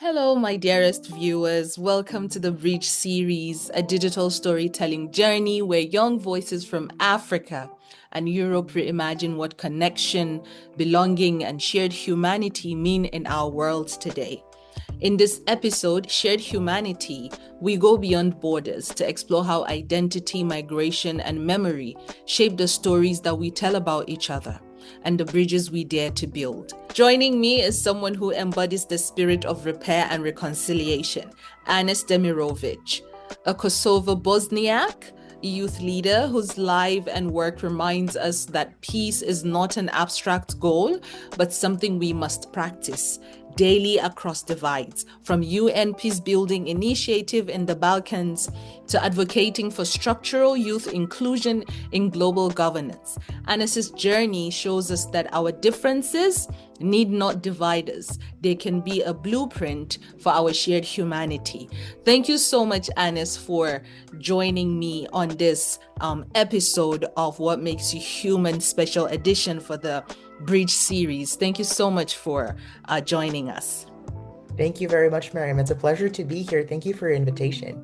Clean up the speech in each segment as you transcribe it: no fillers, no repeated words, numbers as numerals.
Hello, my dearest viewers. Welcome to the Bridge series, a digital storytelling journey where young voices from Africa and Europe reimagine what connection, belonging, and shared humanity mean in our world today. In this episode, Shared Humanity, we go beyond borders to explore how identity, migration, and memory shape the stories that we tell about each other and the bridges we dare to build. Joining me is someone who embodies the spirit of repair and reconciliation, Demirović, a Kosovo-Bosniak youth leader whose life and work reminds us that peace is not an abstract goal, but something we must practice daily across divides, from UN peacebuilding initiative in the Balkans to advocating for structural youth inclusion in global governance. Anis's journey shows us that our differences need not divide us. They can be a blueprint for our shared humanity. Thank you so much, Anis, for joining me on this episode of What Makes You Human special edition for the Bridge series. Thank you so much for joining us. Thank you very much, Miriam. It's a pleasure to be here. Thank you for your invitation.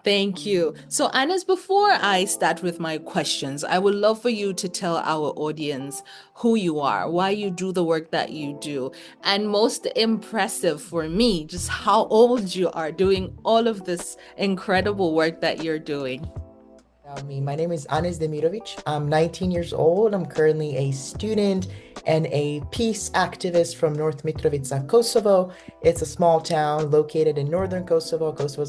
Thank you. So, Anis, before I start with my questions, I would love for you to tell our audience who you are, why you do the work that you do, and most impressive for me, just how old you are doing all of this incredible work that you're doing. My name is Demirović. I'm 19 years old. I'm currently a student and a peace activist from North Mitrovica, Kosovo. It's a small town located in northern Kosovo. Kosovo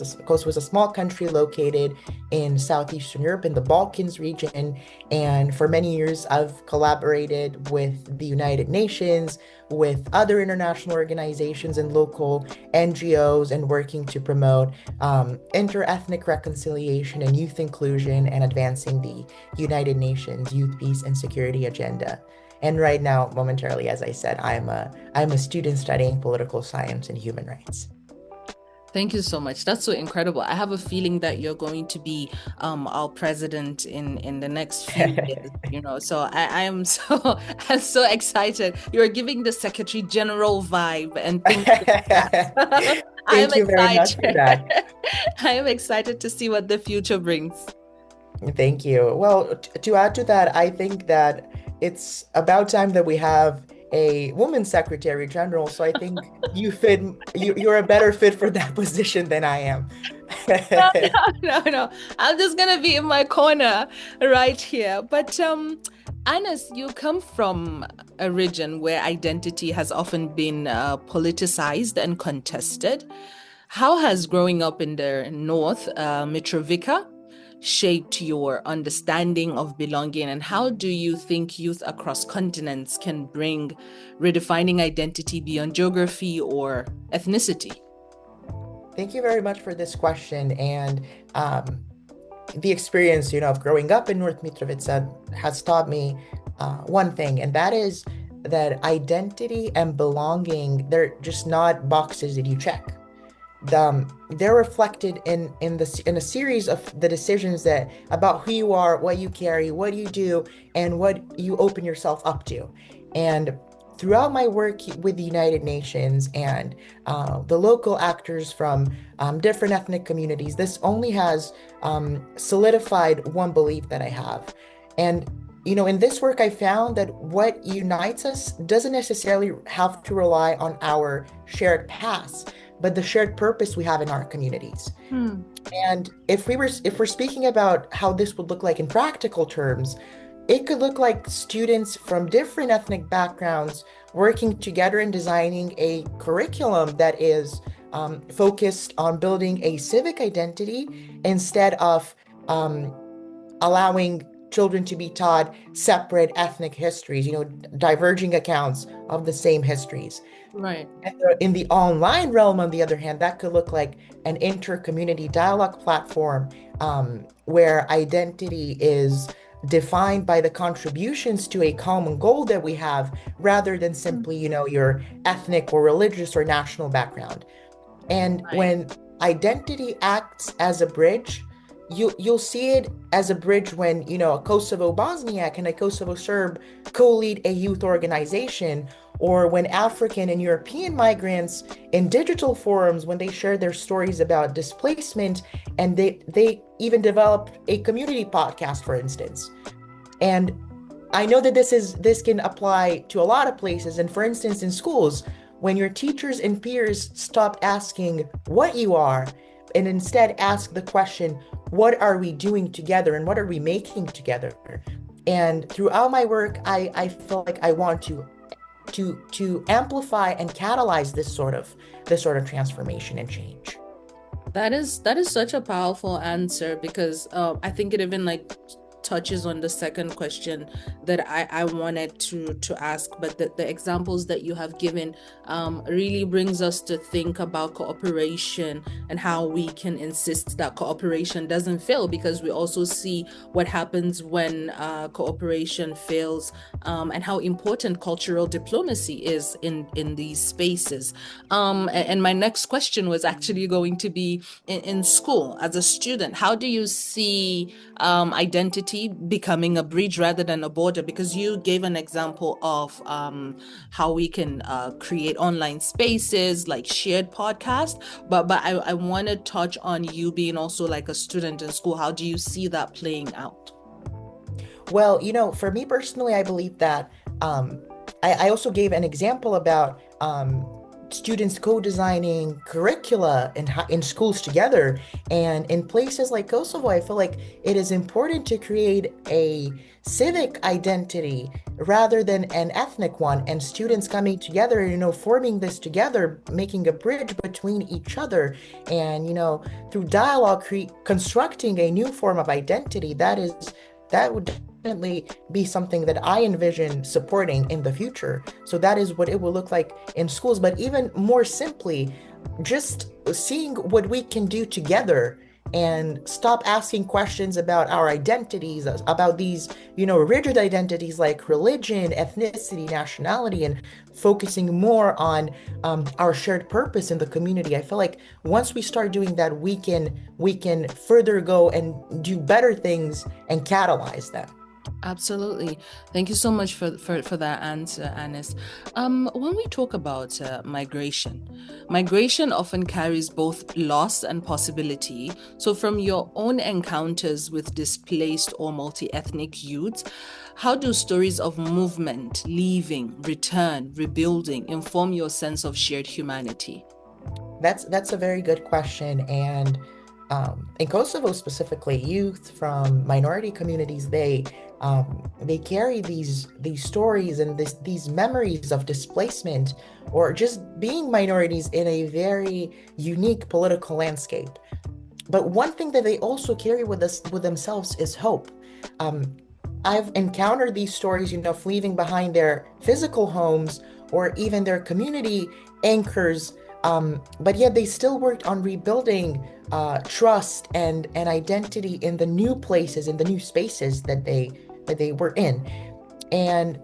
is a small country located in southeastern Europe in the Balkans region. And for many years, I've collaborated with the United Nations, with other international organizations and local NGOs, and working to promote inter-ethnic reconciliation and youth inclusion and advancing the United Nations Youth, Peace, and Security Agenda. And right now, momentarily, as I said, I'm a student studying political science and human rights. Thank you so much. That's so incredible. I have a feeling that you're going to be our president in the next few years, So I am I'm so excited. You're giving the Secretary General vibe and things like that. I am Thank you very much for excited. that. I am excited to see what the future brings. Thank you. Well, to add to that, I think that it's about time that we have a woman secretary general. So I think you're a better fit for that position than I am. No, no, no, no. I'm just gonna be in my corner right here. But Anas, you come from a region where identity has often been politicized and contested. How has growing up in the North, Mitrovica, shaped your understanding of belonging, and how do you think youth across continents can bring redefining identity beyond geography or ethnicity? Thank you very much for this question. And the experience, of growing up in North Mitrovica has taught me one thing, and that is that identity and belonging, they're just not boxes that you check. They're reflected in a series of the decisions that about who you are, what you carry, what you do, and what you open yourself up to. And throughout my work with the United Nations and the local actors from different ethnic communities, this only has solidified one belief that I have. And in this work, I found that what unites us doesn't necessarily have to rely on our shared past, but the shared purpose we have in our communities. And if we're speaking about how this would look like in practical terms, it could look like students from different ethnic backgrounds working together and designing a curriculum that is focused on building a civic identity instead of allowing children to be taught separate ethnic histories, diverging accounts of the same histories. Right. And in the online realm, on the other hand, that could look like an inter-community dialogue platform where identity is defined by the contributions to a common goal that we have, rather than simply, your ethnic or religious or national background. And when identity acts as a bridge, you'll see it as a bridge when, a Kosovo-Bosniak and a Kosovo Serb co-lead a youth organization, or when African and European migrants in digital forums, when they share their stories about displacement, and they even developed a community podcast, for instance. And I know that this can apply to a lot of places. And for instance, in schools, when your teachers and peers stop asking what you are and instead ask the question, what are we doing together and what are we making together? And throughout my work, I feel like I want to amplify and catalyze this sort of transformation and change. That is such a powerful answer, because I think it even like touches on the second question that I wanted to ask, but the examples that you have given really brings us to think about cooperation and how we can insist that cooperation doesn't fail, because we also see what happens when cooperation fails, and how important cultural diplomacy is in these spaces. And my next question was actually going to be, in school, as a student, how do you see identity becoming a bridge rather than a border? Because you gave an example of how we can create online spaces like shared podcast, but I want to touch on you being also like a student in school. How do you see that playing out? Well, for me personally, I believe that I also gave an example about students co-designing curricula in schools together. And in places like Kosovo, I feel like it is important to create a civic identity rather than an ethnic one, and students coming together, forming this together, making a bridge between each other, and, through dialogue, constructing a new form of identity. That would definitely be something that I envision supporting in the future. So that is what it will look like in schools. But even more simply, just seeing what we can do together and stop asking questions about our identities, about these, rigid identities like religion, ethnicity, nationality, and focusing more on our shared purpose in the community. I feel like once we start doing that, we can further go and do better things and catalyze them. Absolutely. Thank you so much for that answer, Anis. When we talk about migration often carries both loss and possibility. So from your own encounters with displaced or multi-ethnic youths, how do stories of movement, leaving, return, rebuilding inform your sense of shared humanity? That's a very good question. And in Kosovo specifically, youth from minority communities, they carry these stories and these memories of displacement or just being minorities in a very unique political landscape. But one thing that they also carry with themselves is hope. I've encountered these stories, of leaving behind their physical homes or even their community anchors, but yet they still worked on rebuilding trust and identity in the new places, in the new spaces that they were in. And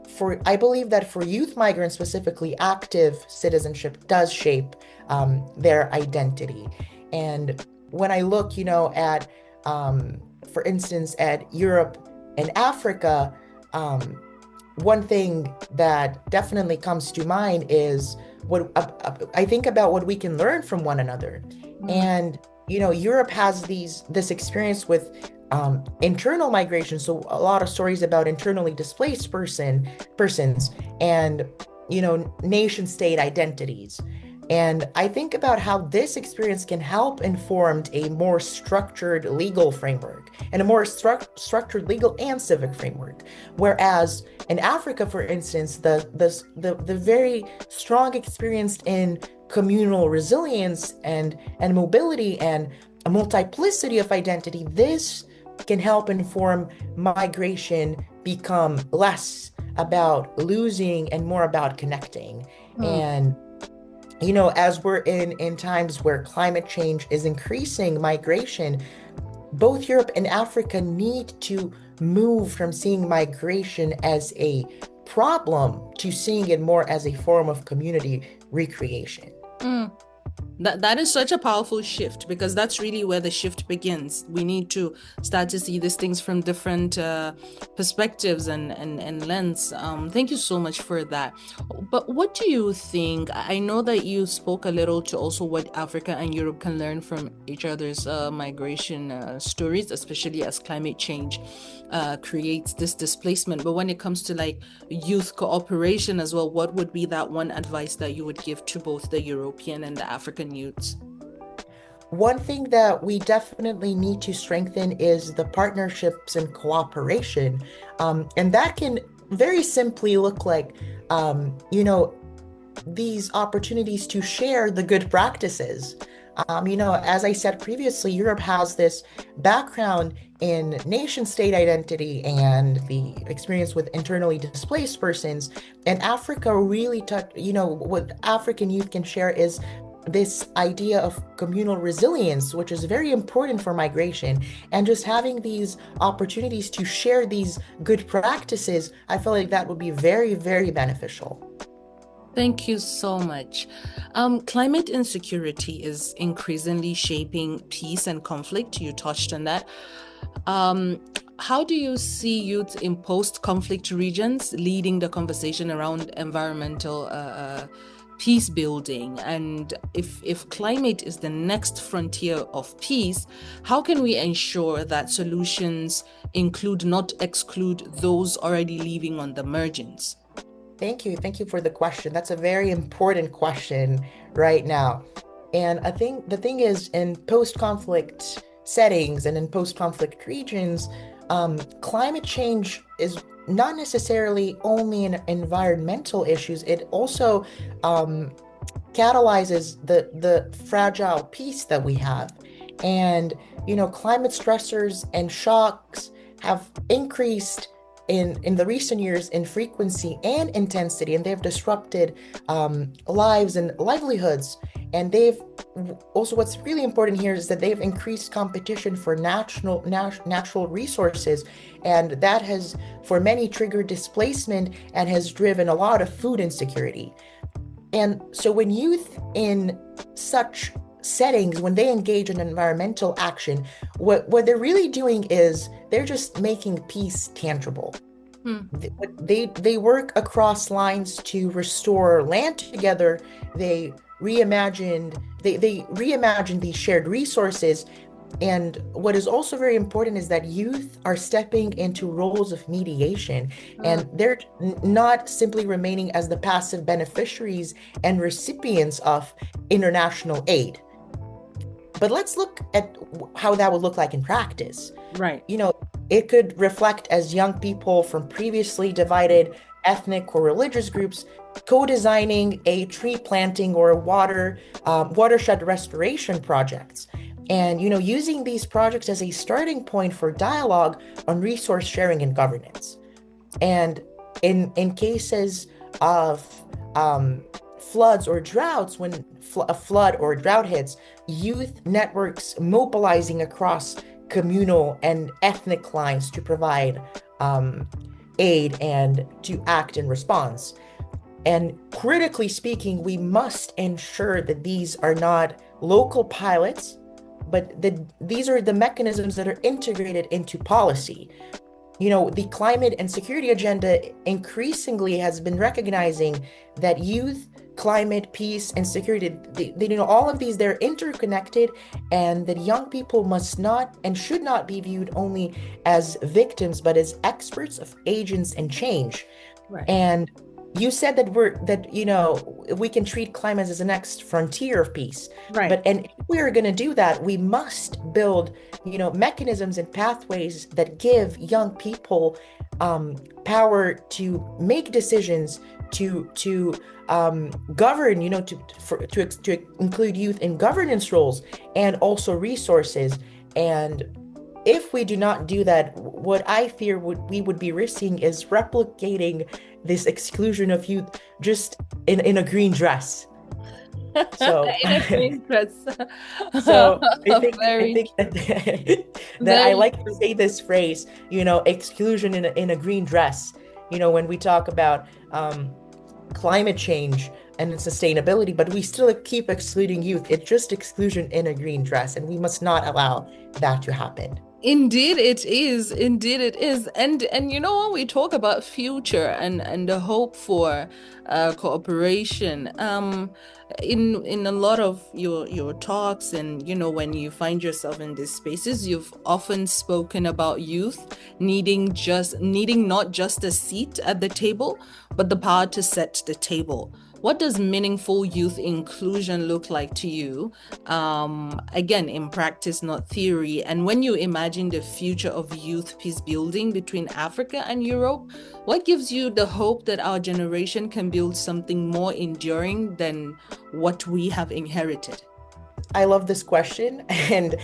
I believe that for youth migrants specifically, active citizenship does shape their identity. And when I look, at, for instance, at Europe and Africa, one thing that definitely comes to mind is what I think about what we can learn from one another. And Europe has this experience with internal migration, so a lot of stories about internally displaced persons and nation state identities. And I think about how this experience can help inform a more structured legal framework and a more structured legal and civic framework. Whereas in Africa, for instance, the very strong experience in communal resilience and mobility and a multiplicity of identity, this can help inform migration become less about losing and more about connecting. And as we're in times where climate change is increasing migration, both Europe and Africa need to move from seeing migration as a problem to seeing it more as a form of community recreation. That is such a powerful shift, because that's really where the shift begins. We need to start to see these things from different perspectives and lens. Thank you so much for that. But what do you think? I know that you spoke a little to also what Africa and Europe can learn from each other's migration stories, especially as climate change creates this displacement. But when it comes to like youth cooperation as well, what would be that one advice that you would give to both the European and the African youths? One thing that we definitely need to strengthen is the partnerships and cooperation. And that can very simply look like, you know, these opportunities to share the good practices. As I said previously, Europe has this background in nation state identity and the experience with internally displaced persons. And Africa really what African youth can share is this idea of communal resilience, which is very important for migration. And just having these opportunities to share these good practices, I feel like that would be very, very beneficial. Thank you so much. Climate insecurity is increasingly shaping peace and conflict. You touched on that. Um, how do you see youth in post-conflict regions leading the conversation around environmental peace building? And if climate is the next frontier of peace, how can we ensure that solutions include, not exclude, those already living on the margins? Thank you. Thank you for the question. That's a very important question right now. And I think the thing is, in post-conflict settings and in post-conflict regions, climate change is not necessarily only an environmental issues. It also catalyzes the fragile peace that we have. And, climate stressors and shocks have increased in the recent years in frequency and intensity, and they've disrupted lives and livelihoods. And they've also, what's really important here is that they've increased competition for natural resources, and that has for many triggered displacement and has driven a lot of food insecurity. And so when youth in such settings, when they engage in environmental action, what they're really doing is they're just making peace tangible. Hmm. They work across lines to restore land together. They reimagined these shared resources. And what is also very important is that youth are stepping into roles of mediation, and they're not simply remaining as the passive beneficiaries and recipients of international aid. But let's look at how that would look like in practice. Right. It could reflect as young people from previously divided ethnic or religious groups co-designing a tree planting or watershed restoration projects. And, using these projects as a starting point for dialogue on resource sharing and governance. And in cases of floods or droughts, when a flood or drought hits, youth networks mobilizing across communal and ethnic lines to provide aid and to act in response. And critically speaking, we must ensure that these are not local pilots, but these are the mechanisms that are integrated into policy. The climate and security agenda increasingly has been recognizing that youth, climate, peace, and security, all of these, they're interconnected, and that young people must not and should not be viewed only as victims, but as experts of agents and change. Right. And you said that we can treat climate as the next frontier of peace. Right. And if we are going to do that, we must build, mechanisms and pathways that give young people power to make decisions, to govern, to include youth in governance roles and also resources. And if we do not do that, what I fear we would be risking is replicating this exclusion of youth just in a green dress. So, in a green dress. So I think that I like to say this phrase, exclusion in a green dress. When we talk about climate change, and in sustainability, but we still keep excluding youth. It's just exclusion in a green dress, and we must not allow that to happen. Indeed it is. Indeed it is. And you know, when we talk about future and the hope for cooperation, in a lot of your talks, and you know, when you find yourself in these spaces, you've often spoken about youth needing not just a seat at the table, but the power to set the table. What does meaningful youth inclusion look like to you? Again, in practice, not theory. And when you imagine the future of youth peace building between Africa and Europe, what gives you the hope that our generation can build something more enduring than what we have inherited? I love this question, and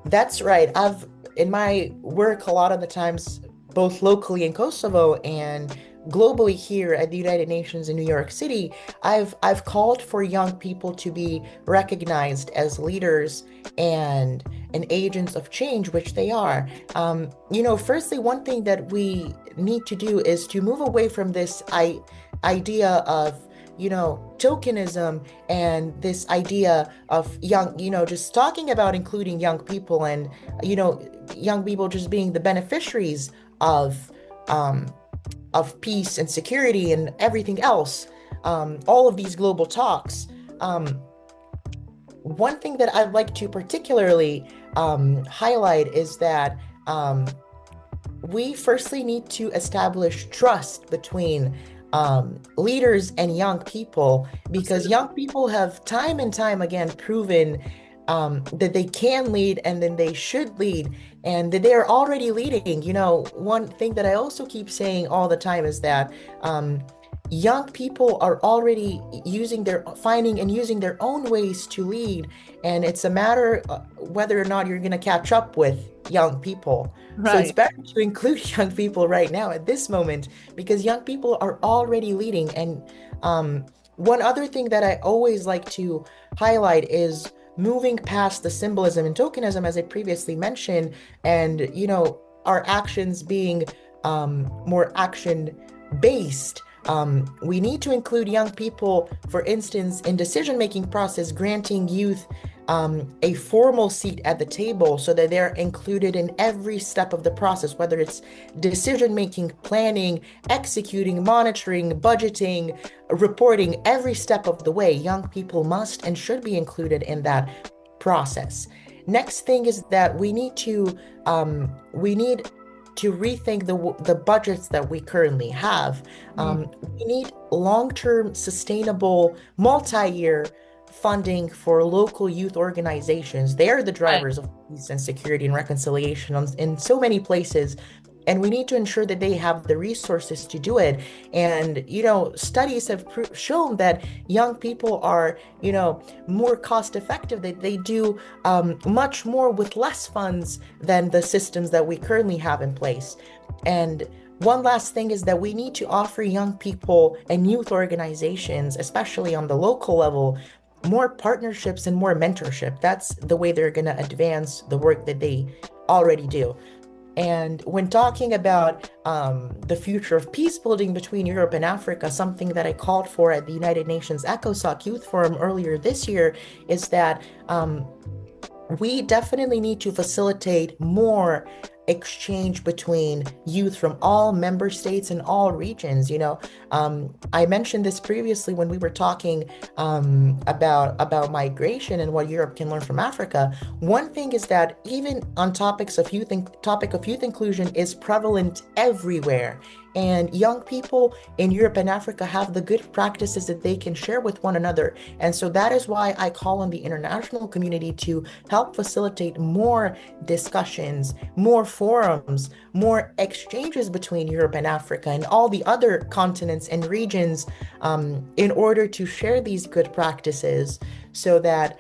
that's right. I've in my work a lot of the times, both locally in Kosovo and globally here at the United Nations in New York City, I've called for young people to be recognized as leaders and agents of change, which they are. Firstly, one thing that we need to do is to move away from this idea of tokenism, and this idea of just talking about including young people, and young people just being the beneficiaries of um, peace and security and everything else, all of these global talks. One thing that I'd like to particularly highlight is that we firstly need to establish trust between leaders and young people, because young people have time and time again proven that they can lead, and then they should lead, and that they are already leading. One thing that I also keep saying all the time is that young people are already finding and using their own ways to lead, and it's a matter whether or not you're going to catch up with young people. So it's Right. better to include young people right now at this moment, because young people are already leading. And one other thing that I always like to highlight is moving past the symbolism and tokenism, as I previously mentioned, and our actions being more action based. We need to include young people, for instance, in decision-making process, granting youth a formal seat at the table so that they're included in every step of the process, whether it's decision-making, planning, executing, monitoring, budgeting, reporting, every step of the way. Young people must and should be included in that process. Next thing is that we need to rethink the budgets that we currently have. We need long-term, sustainable, multi-year funding for local youth organizations. They are the Right. drivers of peace and security and reconciliation in so many places. And we need to ensure that they have the resources to do it. And, studies have shown that young people are, more cost effective, that they do much more with less funds than the systems that we currently have in place. And one last thing is that we need to offer young people and youth organizations, especially on the local level, more partnerships and more mentorship. That's the way they're going to advance the work that they already do. And when talking about the future of peace building between Europe and Africa, something that I called for at the United Nations ECOSOC Youth Forum earlier this year is that we definitely need to facilitate more exchange between youth from all member states and all regions. I mentioned this previously when we were talking about migration and what Europe can learn from Africa. One thing is that even on topic of youth inclusion is prevalent everywhere. And young people in Europe and Africa have the good practices that they can share with one another. And so that is why I call on the international community to help facilitate more discussions, more forums, more exchanges between Europe and Africa and all the other continents and regions, in order to share these good practices so that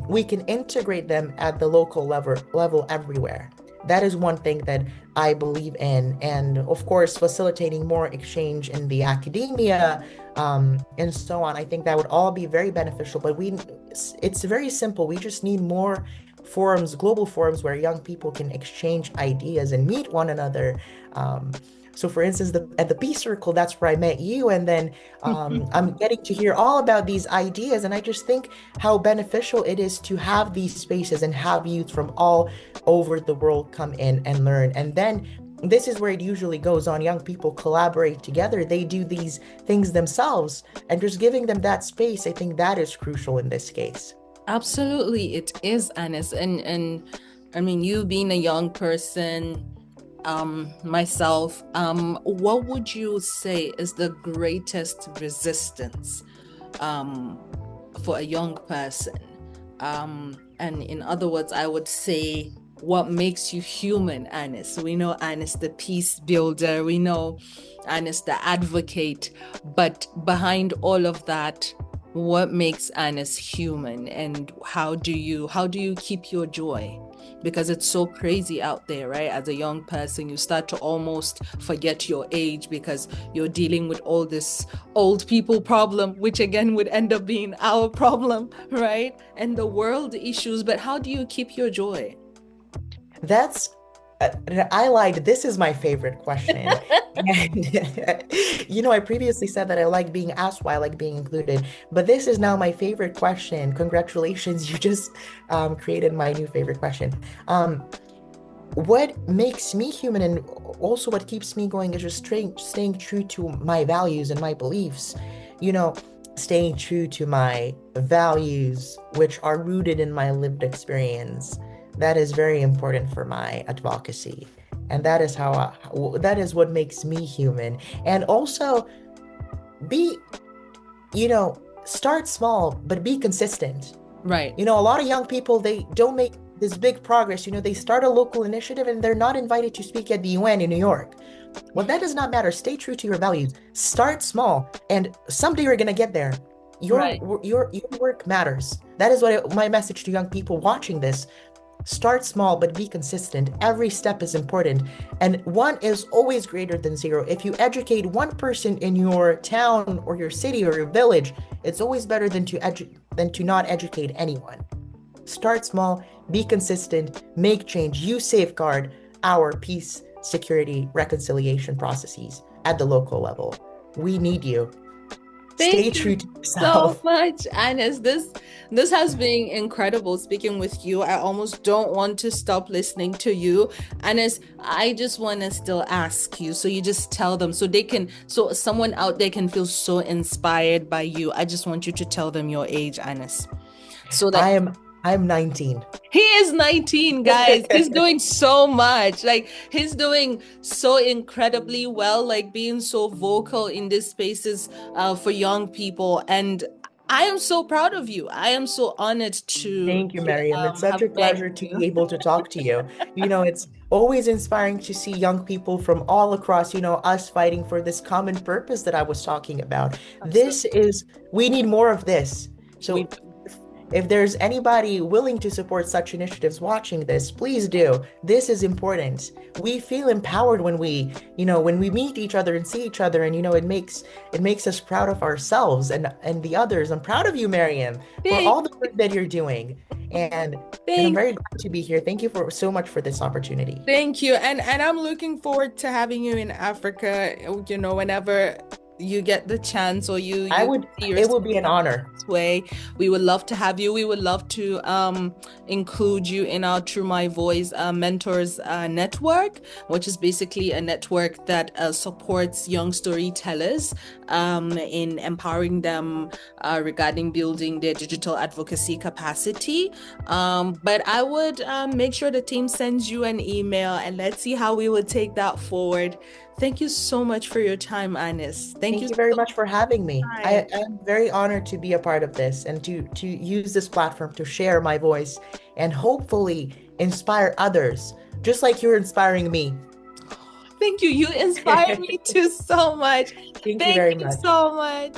we can integrate them at the local level everywhere. That is one thing that I believe in. And of course, facilitating more exchange in the academia, and so on. I think that would all be very beneficial. But it's very simple. We just need more forums, global forums where young people can exchange ideas and meet one another. Um, so for instance, at the Peace Circle, that's where I met you. And then I'm getting to hear all about these ideas. And I just think how beneficial it is to have these spaces and have youth from all over the world come in and learn. And then this is where it usually goes on. Young people collaborate together. They do these things themselves. And just giving them that space, I think that is crucial in this case. Absolutely, it is, Anis. And I mean, you being a young person, myself, what would you say is the greatest resistance for a young person? And in other words, I would say, what makes you human, Anis? We know Anis the peace builder, we know Anis the advocate, but behind all of that, what makes Anis human, and how do you keep your joy? Because it's so crazy out there, right? As a young person, you start to almost forget your age because you're dealing with all this old people problem, which again would end up being our problem, right? And the world issues. But how do you keep your joy? That's I lied. This is my favorite question. And I previously said that I like being asked why I like being included, but this is now my favorite question. Congratulations, you just created my new favorite question. What makes me human and also what keeps me going is just staying true to my values and my beliefs. Staying true to my values, which are rooted in my lived experience. That is very important for my advocacy. And that is that is what makes me human. And also be, start small, but be consistent. Right. A lot of young people, they don't make this big progress. They start a local initiative and they're not invited to speak at the UN in New York. Well, that does not matter. Stay true to your values. Start small, and someday you're gonna get there. Your work matters. That is my message to young people watching this. Start small, but be consistent. Every step is important, and one is always greater than zero. If you educate one person in your town or your city or your village, it's always better than to not educate anyone. Start small, be consistent, make change. You safeguard our peace, security, reconciliation processes at the local level. We need you. Stay true to yourself. So much, Anis. This has been incredible speaking with you. I almost don't want to stop listening to you. Anis, I just want to still ask you. So you just tell them so someone out there can feel so inspired by you. I just want you to tell them your age, Anis. So that I'm 19. He is 19, guys. He's doing so much. Like, he's doing so incredibly well, like being so vocal in these spaces for young people. And I am so proud of you. I am so honored to Thank you, Mariam. It's such a pleasure to be able to talk to you. It's always inspiring to see young people from all across, us fighting for this common purpose that I was talking about. Absolutely. We need more of this. So if there's anybody willing to support such initiatives watching this, please do. This is important. We feel empowered when we meet each other and see each other, and it makes us proud of ourselves and the others. I'm proud of you, Mariam, for all the work that you're doing. And I'm very glad to be here. Thank you so much for this opportunity. Thank you. And I'm looking forward to having you in Africa, whenever you get the chance, or it will be an honor. Way we would love to have you. We would love to include you in our Through My Voice mentors network, which is basically a network that supports young storytellers in empowering them regarding building their digital advocacy capacity. But I would make sure the team sends you an email, and let's see how we would take that forward. Thank you so much for your time, Anis. Thank you very much for having me. I'm very honored to be a part of this and to use this platform to share my voice and hopefully inspire others, just like you're inspiring me. Thank you. You inspire me too so much. Thank you very much. So much.